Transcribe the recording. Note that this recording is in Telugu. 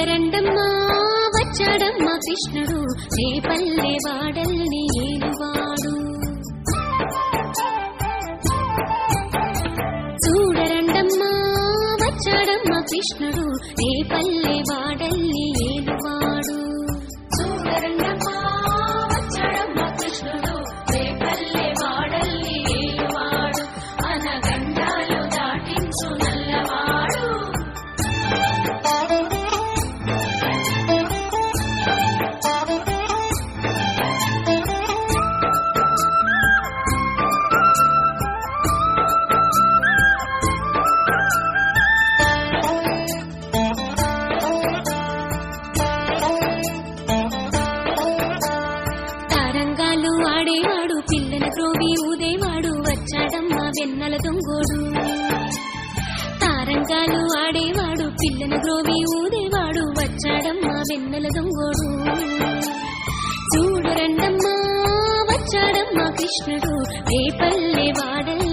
చూడరండమ్మా వచ్చాడమ్మా కృష్ణుడు రేపల్లె వాడల్ని ఏలువాడు. చూడరండమ్మా వచ్చాడమ్మా కృష్ణుడు రేపల్లె వాడల్ని ఏలువాడు. చూడరండమ్మా వచ్చాడమ్మా కృష్ణుడు రేపల్లె వాడల్ని ఏలువాడు. అనగండాలు దాటించు నల్లవాడు. ఆడేవాడు పిల్లల క్రోవి ఊదేవాడు వచ్చాడమ్మా వెన్నెల దొంగోడు. తారంగాలు ఆడేవాడు పిల్లల క్రోవి ఊదేవాడు వచ్చాడమ్మా వెన్నెల దొంగోడు. చూడరండమ్మా వచ్చాడమ్మా కృష్ణుడు రేపల్లె వాడల్ని